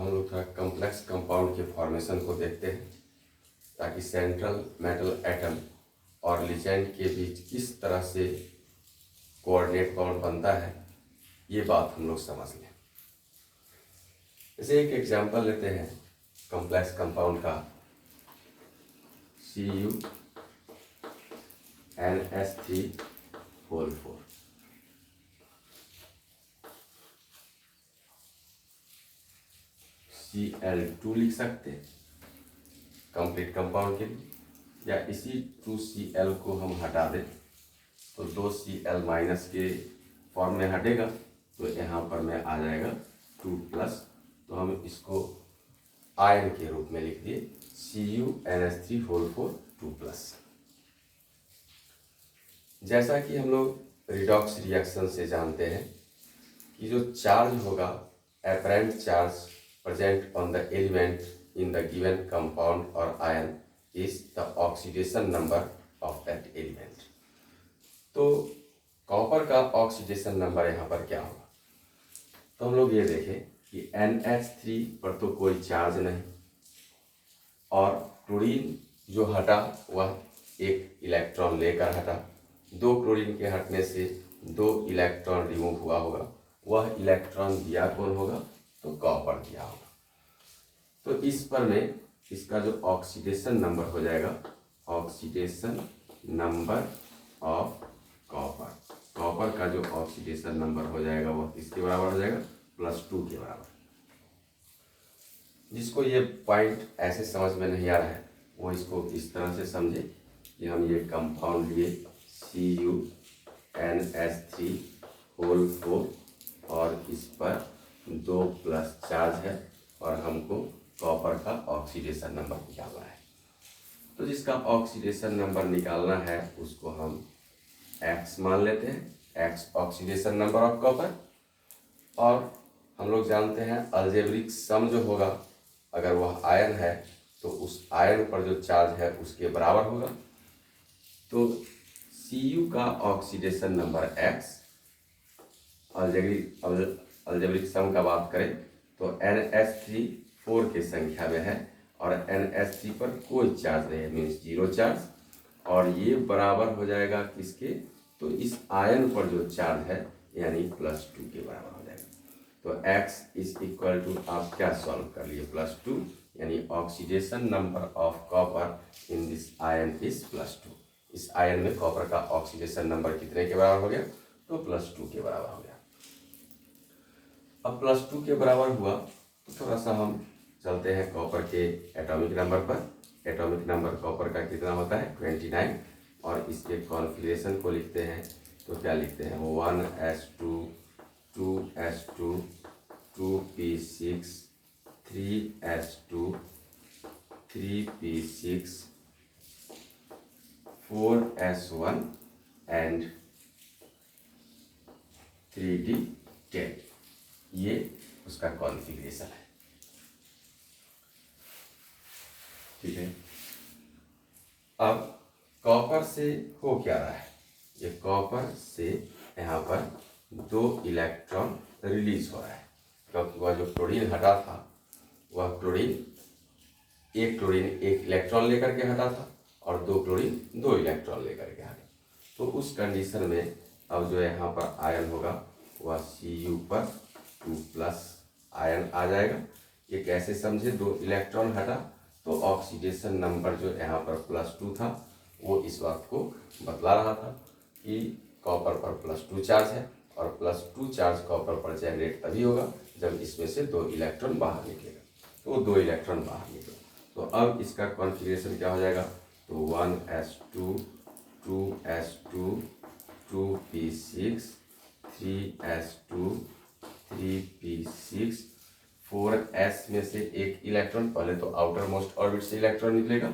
हम लोग थोड़ा कॉम्प्लेक्स कंपाउंड के फॉर्मेशन को देखते हैं, ताकि सेंट्रल मेटल एटम और लिगेंड के बीच किस तरह से कोऑर्डिनेट बॉन्ड बनता है, ये बात हम लोग समझ लें। जैसे एक एग्जांपल लेते हैं कॉम्प्लेक्स कंपाउंड का, CuNH3 Cl2 लिख सकते हैं कंप्लीट कंपाउंड के लिए, या इसी 2Cl को हम हटा दें तो 2Cl माइनस के फॉर्म में हटेगा, तो यहाँ पर में आ जाएगा 2+, तो हम इसको आयन के रूप में लिख दिए CuNH3 2+। जैसा कि हम लोग रिडॉक्स रिएक्शन से जानते हैं कि जो चार्ज होगा, apparent charge present on the element in the given compound और ion is the oxidation number of that element. तो कॉपर का ऑक्सीडेशन नंबर यहाँ पर क्या होगा, तो हम लोग ये देखें कि NH3 पर तो कोई चार्ज नहीं, और क्लोरीन जो हटा वह एक इलेक्ट्रॉन लेकर हटा, 2 क्लोरीन के हटने से 2 इलेक्ट्रॉन रिमूव हुआ होगा, वह इलेक्ट्रॉन दिया कौन होगा, तो कॉपर दिया होगा। तो इस पर में इसका जो ऑक्सीडेशन नंबर हो जाएगा, oxidation number of copper, copper का जो ऑक्सीडेशन नंबर हो जाएगा वह किसके बराबर हो जाएगा, +2 के बराबर। जिसको ये पॉइंट ऐसे समझ में नहीं आ रहा है वो इसको इस तरह से समझे कि हम ये कंपाउंड लिए CuNH3 और इस पर 2+ चार्ज है और हमको कॉपर का ऑक्सीडेशन नंबर निकालना है। तो जिसका ऑक्सीडेशन नंबर निकालना है उसको हम X मान लेते हैं, X oxidation number of copper. और हम लोग जानते हैं अलजेब्रिक सम जो होगा, अगर वह आयन है तो उस आयन पर जो चार्ज है उसके बराबर होगा। तो Cu का ऑक्सीडेशन नंबर X, अलजेब्रिक सम का बात करें तो NH3 4 के संख्या में है और NH3 पर कोई चार्ज नहीं है, मीन्स 0 चार्ज, और ये बराबर हो जाएगा किसके, तो इस आयन पर जो चार्ज है यानी +2 के बराबर हो जाएगा। तो X इज इक्वल टू, आप क्या सॉल्व कर लिए, +2, यानी oxidation number of copper in this ion is +2। इस आयन में कॉपर का ऑक्सीडेशन नंबर कितने के बराबर हो गया, तो +2 के बराबर हो गया। अब +2 के बराबर हुआ तो थोड़ा सा हम चलते हैं कॉपर के एटॉमिक नंबर पर। एटॉमिक नंबर कॉपर का कितना होता है, 29, और इसके कॉन्फ़िगरेशन को लिखते हैं तो क्या लिखते हैं, 1s2 2s2 2p6 3s2 3p6 4s1 and 3d10, ये उसका कॉन्फ़िगरेशन है। ठीक है, अब कॉपर से हो क्या रहा है, ये कॉपर से यहाँ पर 2 इलेक्ट्रॉन रिलीज हो रहा है, क्योंकि वह जो क्लोरीन हटा था वह एक क्लोरीन एक इलेक्ट्रॉन लेकर के हटा था और 2 क्लोरीन 2 इलेक्ट्रॉन लेकर के हटा। तो उस कंडीशन में अब जो यहाँ पर आयन होगा वह Cu पर 2+ आयन आ जाएगा। ये कैसे समझे, 2 इलेक्ट्रॉन हटा तो ऑक्सीडेशन नंबर जो यहाँ पर +2 था वो इस बात को बतला रहा था कि कॉपर पर +2 चार्ज है, और +2 चार्ज कॉपर पर जनरेट तभी होगा जब इसमें से 2 इलेक्ट्रॉन बाहर निकलेगा। तो 2 इलेक्ट्रॉन बाहर निकला, तो अब इसका कॉन्फ़िगरेशन क्या हो जाएगा, तो 1s2 2s2 2p6 3s2 3p6 4s में से एक इलेक्ट्रॉन, पहले तो आउटर मोस्ट ऑर्बिट से इलेक्ट्रॉन निकलेगा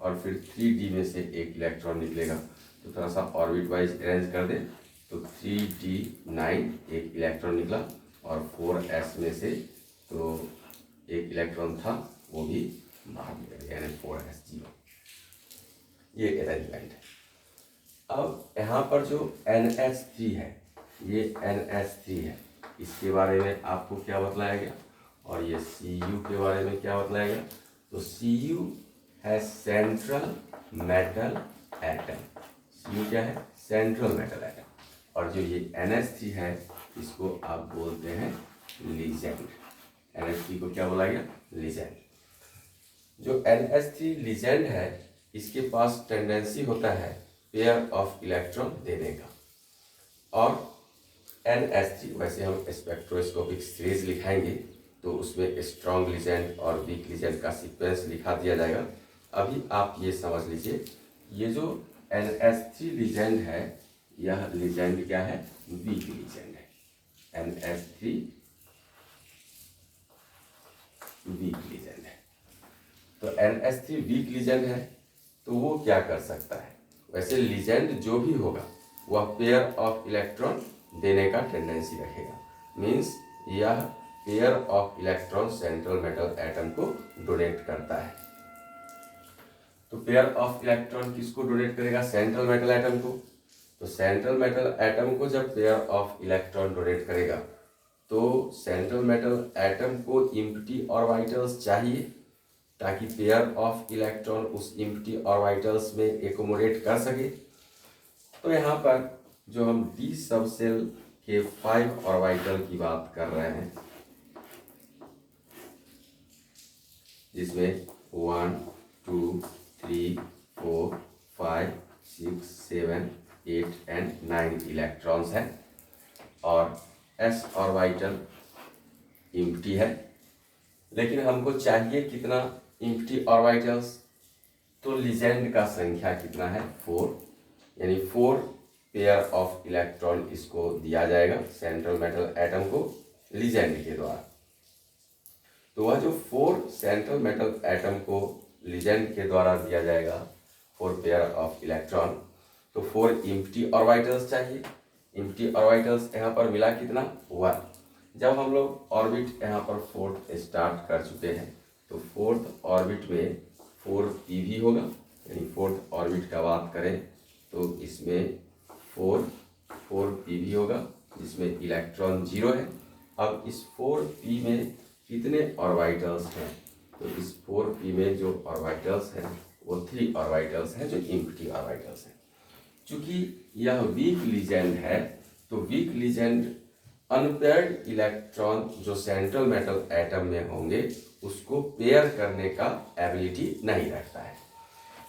और फिर 3d में से एक इलेक्ट्रॉन निकलेगा। तो थोड़ा सा ऑर्बिट वाइज अरेंज कर दें तो 3d9 एक इलेक्ट्रॉन निकला, और 4s में से तो एक इलेक्ट्रॉन था वो भी बाहर निकल गया, यानी 4s0। ये अरेंजमेंट है। अब यहाँ पर जो NH3 है, ये NH3 है, इसके बारे में आपको क्या बतलाया गया, और ये Cu के बारे में क्या बतलाएगा, तो Cu है सेंट्रल मेटल एटम। Cu क्या है, सेंट्रल मेटल एटम। और जो ये NH3 है इसको आप बोलते हैं लीजेंड। NH3 को क्या बोला गया, लीजेंड। जो NH3 लीजेंड है इसके पास टेंडेंसी होता है पेयर ऑफ इलेक्ट्रॉन देने का। और NH3 वैसे हम स्पेक्ट्रोस्कोपिक सीरीज लिखाएंगे तो उसमें स्ट्रॉन्ग लीजेंड और वीक लीजेंड का सीक्वेंस लिखा दिया जाएगा। अभी आप ये समझ लीजिए, ये जो NH3 लीजेंड है यह लीजेंड क्या है, वीक लीजेंड है। NH3 वीक लीजेंड है। तो NH3 वीक लीजेंड है तो वो क्या कर सकता है, वैसे लीजेंड जो भी होगा वह पेयर ऑफ इलेक्ट्रॉन देने का टेंडेंसी रखेगा। मीन्स यह pair of electron central metal atom को डोनेट करता है। तो पेयर ऑफ इलेक्ट्रॉन किसको डोनेट करेगा, सेंट्रल मेटल एटम को। तो सेंट्रल मेटल एटम को जब पेयर ऑफ इलेक्ट्रॉन डोनेट करेगा तो सेंट्रल मेटल एटम को इम्प्टी ऑर्बिटल्स चाहिए ताकि पेयर ऑफ इलेक्ट्रॉन उस इम्प्टी ऑर्बिटल्स में एकोमोडेट कर सके। तो यहाँ पर जो हम डी सब सेल के 5 ऑर्बिटल की बात कर रहे हैं, जिसमें 1 2 3 4 5 6 7 8 एंड 9 इलेक्ट्रॉन्स हैं और एस ऑर्बिटल इम्प्टी है। लेकिन हमको चाहिए कितना इम्प्टी ऑर्बिटल्स, तो लीजेंड का संख्या कितना है, 4, यानी 4 पेयर ऑफ इलेक्ट्रॉन इसको दिया जाएगा सेंट्रल मेटल एटम को लीजेंड के द्वारा। तो वह जो 4 सेंट्रल मेटल एटम को लीजेंड के द्वारा दिया जाएगा 4 पेयर ऑफ इलेक्ट्रॉन, तो 4 इम्प्टी ऑर्बिटल्स चाहिए। इम्प्टी ऑर्बिटल्स यहाँ पर मिला कितना, 1। जब हम लोग ऑर्बिट यहाँ पर 4th स्टार्ट कर चुके हैं तो 4th ऑर्बिट में 4p होगा, यानी 4th ऑर्बिट का बात करें तो इसमें 4p होगा जिसमें इलेक्ट्रॉन 0 है। अब इस 4p में कितने ऑर्बिटल्स हैं, तो इस 4p में जो ऑर्बिटल्स हैं वो 3 ऑर्बिटल्स हैं जो इम्प्टी ऑर्बिटल्स हैं। चूंकि यह वीक लीजेंड है तो वीक लीजेंड अनपेयर्ड इलेक्ट्रॉन जो सेंट्रल मेटल एटम में होंगे उसको पेयर करने का एबिलिटी नहीं रखता है।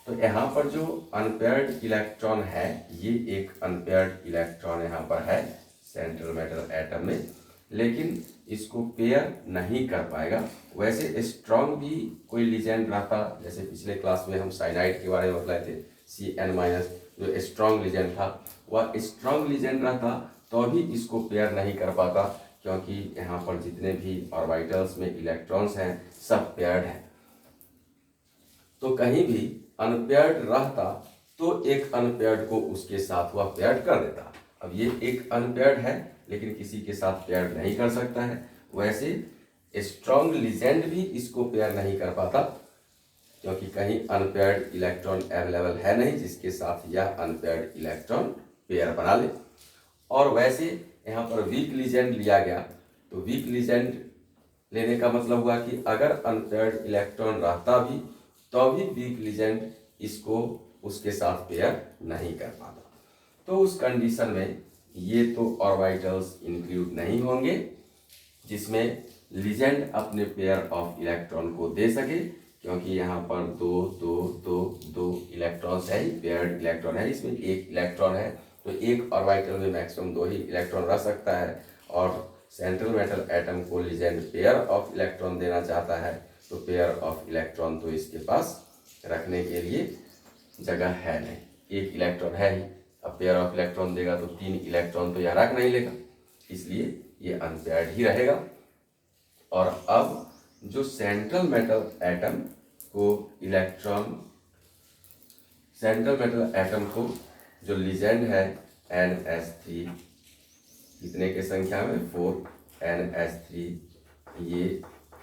तो यहाँ पर जो अनपेयर्ड इलेक्ट्रॉन है ये एक अनपेयर्ड इलेक्ट्रॉन यहाँ पर है सेंट्रल मेटल एटम में, लेकिन इसको पेयर नहीं कर पाएगा। वैसे स्ट्रॉन्ग भी कोई लीजेंड रहता, जैसे पिछले क्लास में हम साइनाइड के बारे में बताए थे, Cn- जो स्ट्रॉन्ग लीजेंड था वह स्ट्रॉन्ग लीजेंड रहता तो भी इसको पेयर नहीं कर पाता, क्योंकि यहाँ पर जितने भी ऑर्बिटल्स में इलेक्ट्रॉन्स हैं सब पेयर्ड हैं। तो कहीं भी अनपेयर्ड रहता तो एक अनपेयर्ड को उसके साथ वह पेयर्ड कर देता। अब ये एक अनपेयर्ड है लेकिन किसी के साथ पेयर्ड नहीं कर सकता है। वैसे स्ट्रॉन्ग लीजेंड भी इसको पेयर नहीं कर पाता, क्योंकि कहीं अनपेयर्ड इलेक्ट्रॉन अवेलेबल है नहीं जिसके साथ यह अनपेयर्ड इलेक्ट्रॉन पेयर बना ले। और वैसे यहाँ पर वीक लीजेंड लिया गया तो वीक लीजेंड लेने का मतलब हुआ कि अगर अनपेयर्ड इलेक्ट्रॉन रहता भी तो भी वीक लीजेंड इसको उसके साथ पेयर नहीं कर पाता। तो उस कंडीशन में ये तो ऑर्बिटल्स इंक्लूड नहीं होंगे जिसमें लीजेंड अपने पेयर ऑफ इलेक्ट्रॉन को दे सके, क्योंकि यहाँ पर दो इलेक्ट्रॉन्स है, पेयर्ड इलेक्ट्रॉन है, इसमें एक इलेक्ट्रॉन है तो एक ऑर्बिटल में मैक्सिमम 2 ही इलेक्ट्रॉन रह सकता है। और सेंट्रल मेटल एटम को लीजेंड पेयर ऑफ इलेक्ट्रॉन देना चाहता है तो पेयर ऑफ इलेक्ट्रॉन तो इसके पास रखने के लिए जगह है नहीं, एक इलेक्ट्रॉन है ही। अब पेयर ऑफ इलेक्ट्रॉन देगा तो 3 इलेक्ट्रॉन तो यह रख नहीं लेगा, इसलिए ये अनपेयर्ड ही रहेगा। और अब जो सेंट्रल मेटल एटम को जो लीजेंड है NH3 कितने के संख्या में 4 NH3 ये